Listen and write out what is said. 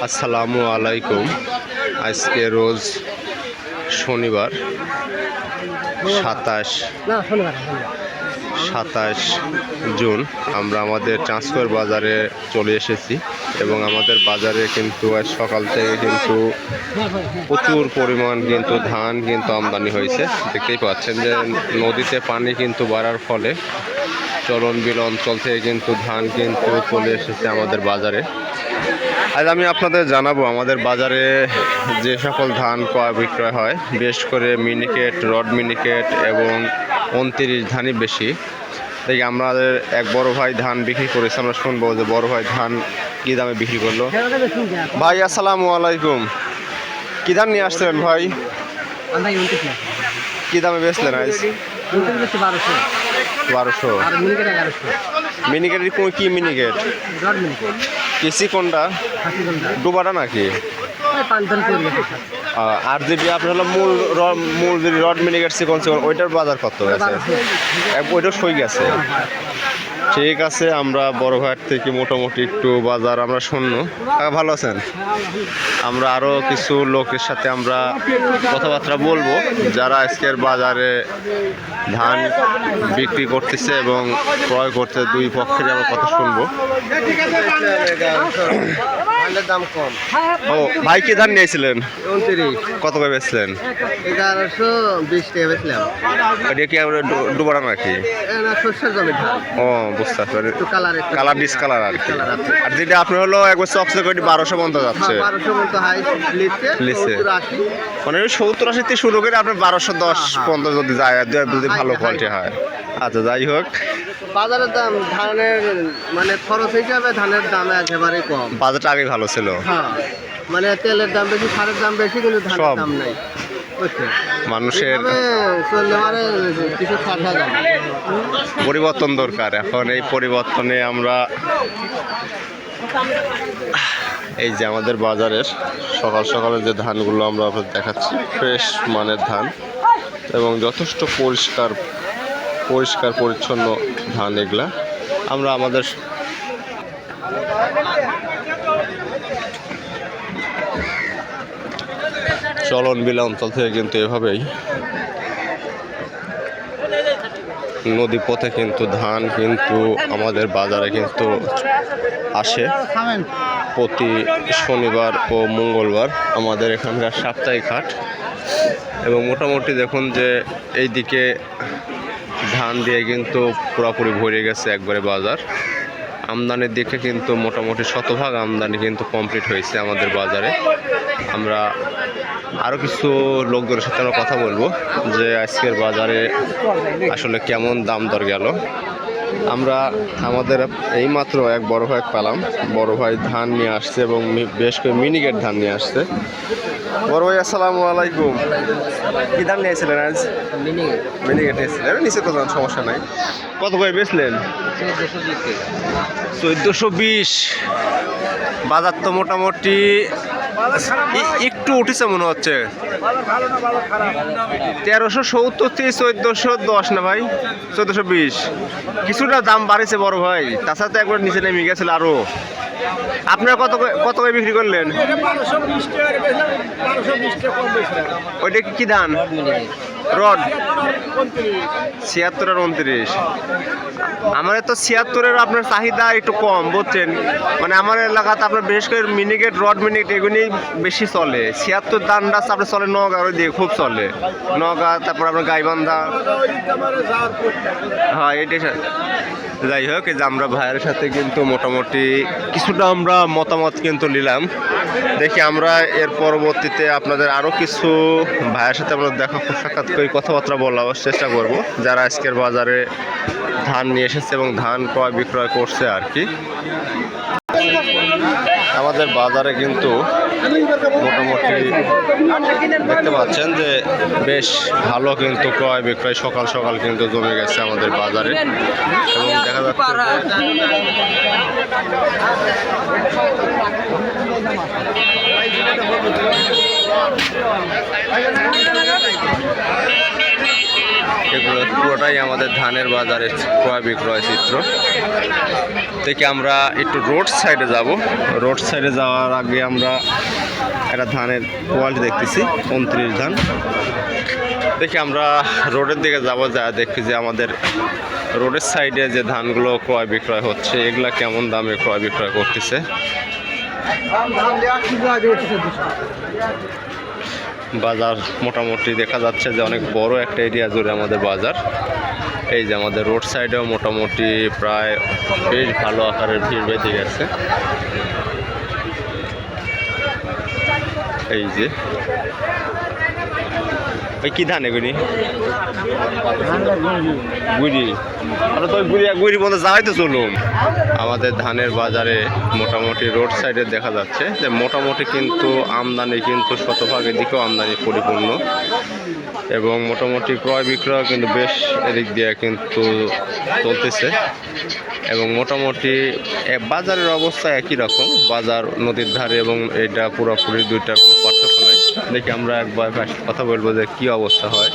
আসসালামু আলাইকুম। আজকে রোজ শনিবার 27 জুন। আমরা আমাদের ট্রান্সফার বাজারে চলে এসেছি এবং আমাদের বাজারে কিন্তু আজ সকাল থেকে কিন্তু প্রচুর পরিমাণ কিন্তু ধান কিন্তু আমদানি হয়েছে। দেখতেই পাচ্ছেন যে নদীতে পানি কিন্তু বাড়ার ফলে চলনবিল অঞ্চল থেকে কিন্তু ধান কিন্তু চলে এসেছে আমাদের বাজারে। আজ আমি আপনাদের জানাবো আমাদের বাজারে যে সকল ধান ক্রয় বিক্রয় হয়, বিশেষ করে মিনিকেট, রড মিনিকেট এবং 29 ধানই বেশি। দেখি আমাদের এক বড় ভাই ধান বিক্রি করেছে, আমরা শুনবো যে বড় ভাই ধান কী দামে বিক্রি করলো। ভাই আসসালামু আলাইকুম, কী ধান নিয়ে আসছিলেন ভাই? কী দামে বেচলেন আজ? 1200। মিনিকেটের কি মিনিকেট? কেসি কোনটা? ডুবাটা নাকি? আর যদি আপনার হলো মূল যদি রড মিনিকেট চিকন ওইটার বাজার কত আছে? ওইটা সই গেছে। ঠিক আছে, আমরা বড় ভাইয়ের থেকে মোটামুটি একটু বাজার আমরা শূন্য। ভালো আছেন? আমরা আরও কিছু লোকের সাথে আমরা কথাবার্তা বলবো যারা আজকের বাজারে ধান বিক্রি করতেছে এবং ক্রয় করতে, দুই পক্ষের আমরা কথা শুনবো। দাম কম। ও ভাই, কি ধান নিয়েছিলেন? 29। কত করে বেচলেন? 1120 টাকা বেচলাম। এটা কি ডুবাটা নাকি? সরষের জমি ধান। ও বুঝতে পারি, কালার ডিসকালার আর কি। আর যেটা আপনার হলো একবার চকচক করে 1200 পর্যন্ত যাচ্ছে। 1200 পর্যন্ত হাই লিখছে 70-80, মানে 70-80 থেকে শুরু করে আপনার 1210 পর্যন্ত যদি যায়, যদি ভালো কোয়ালিটি হয়। আচ্ছা, যাই হোক, বাজারের দাম ধানের মানে খরচ হিসাবে ধানের দাম একেবারে কম। বাজারটা আগে ভালো ছিল। হ্যাঁ, মানে তেলের দাম বেশি, সারের দাম বেশি, কিন্তু ধানের দাম নাই। মানুষের পরিবর্তন দরকার। এখন এই পরিবর্তনে আমরা এই যে আমাদের বাজারের সকাল সকালের যে ধানগুলো আমরা আপনাদের দেখাচ্ছি, ফ্রেশ মানের ধান এবং যথেষ্ট পরিষ্কার পরিচ্ছন্ন ধান। এগুলা আমরা আমাদের চলনবিল অঞ্চল থেকে কিন্তু এভাবেই নদী পথে কিন্তু ধান কিন্তু আমাদের বাজারে কিন্তু আসে। প্রতি শনিবার ও মঙ্গলবার আমাদের এখানকার সাপ্তাহিক হাট এবং মোটামুটি দেখুন যে এই দিকে ধান দিয়ে কিন্তু পুরোপুরি ভরে গেছে একবারে বাজার। আমদানির দিকে কিন্তু মোটামুটি শতভাগ আমদানি কিন্তু কমপ্লিট হয়েছে আমাদের বাজারে। আমরা আরও কিছু লোকজনের সাথে আমরা কথা বলবো যে আজকের বাজারে আসলে কেমন দাম দর গেল। আমরা আমাদের এইমাত্র এক বড় ভাই পেলাম, বড় ভাই ধান নিয়ে আসছে এবং বেশ করে মিনিকেট ধান নিয়ে আসছে। বড় ভাই আসসালামু আলাইকুম, কি ধান নিয়েছিলেন আজ? মিনিকেট নিয়েছিলেন, নিচে তো সমস্যা নাই। কত করে বেচলেন? 1420। বাজার তো মোটামুটি একটু উঠেছে মনে হচ্ছে। 1370 থেকে 1410 না ভাই? 1420 কিছুটা দাম বাড়েছে বড় ভাই, তাছাড়া তো একবার নিচে নেমে গেছিল আরো। আপনারা কত করে বিক্রি করলেন? ওইটা কি ধান? রড 76 আর 29। আমার তো 76-এর আপনার চাহিদা একটু কম, বুঝছেন? মানে আমার এলাকাতে আপনার বিশেষ করে মিনিকেট, রড মিনিকেট এগুলি বেশি চলে। 76 ধানটা আপনার চলে নওগাঁ, ওই দিয়ে খুব চলে নওগাঁ, তারপর আপনার গাইবান্ধা। হ্যাঁ, এটাই। যাই হোক, এই যে আমরা ভাইয়ের সাথে কিন্তু মোটামুটি কিছুটা আমরা মতামত কিন্তু নিলাম। দেখি আমরা এর পরবর্তীতে আপনাদের আরও কিছু ভাইয়ের সাথে আমরা দেখা সাক্ষাৎ করে কথাবার্তা বলার চেষ্টা করব যারা আজকের বাজারে ধান নিয়ে এসেছে এবং ধান ক্রয় বিক্রয় করছে আর কি। আমাদের বাজারে কিন্তু মোটামুটি দেখতে পাচ্ছেন যে বেশ ভালো কিন্তু ক্রয় বিক্রয় সকাল সকাল কিন্তু জমে গেছে আমাদের বাজারে এবং দেখা যাচ্ছে এগুলো পুরোটাই আমাদের ধানের বাজারের ক্রয় বিক্রয় চিত্র। থেকে আমরা একটু রোড সাইডে যাব। রোড সাইডে যাওয়ার আগে আমরা একটা ধানের কোয়ালিটি দেখতেছি 29 ধান। দেখি আমরা রোডের দিকে যাব, যা দেখি যে আমাদের রোডের সাইডে যে ধানগুলো ক্রয় বিক্রয় হচ্ছে এগুলা কেমন দামে ক্রয় বিক্রয় করতেছে। বাজার মোটামুটি দেখা যাচ্ছে যে অনেক বড় একটা এরিয়া জুড়ে আমাদের বাজার। এই যে আমাদের রোড সাইডেও মোটামুটি প্রায় বেশ ভালো আকারের ভিড় বেঁধে গেছে। এই যে ওই কি ধান এগুলি গুড়ি, আমরা তো গুড়ি বন্ধু যাওয়াই তো চলুন। আমাদের ধানের বাজারে মোটামুটি রোড সাইডে দেখা যাচ্ছে যে মোটামুটি কিন্তু আমদানি কিন্তু শতভাগের দিকেও আমদানি পরিপূর্ণ এবং মোটামুটি ক্রয় বিক্রয় কিন্তু বেশ এদিক দিয়ে কিন্তু চলতেছে এবং মোটামুটি বাজারের অবস্থা একই রকম। বাজার নদীর ধারে এবং এটা পুরোপুরি দুইটার কোনো পার্থক্য নাই। দেখি আমরা একবার কথা বলবো যে কী অবস্থা হয়।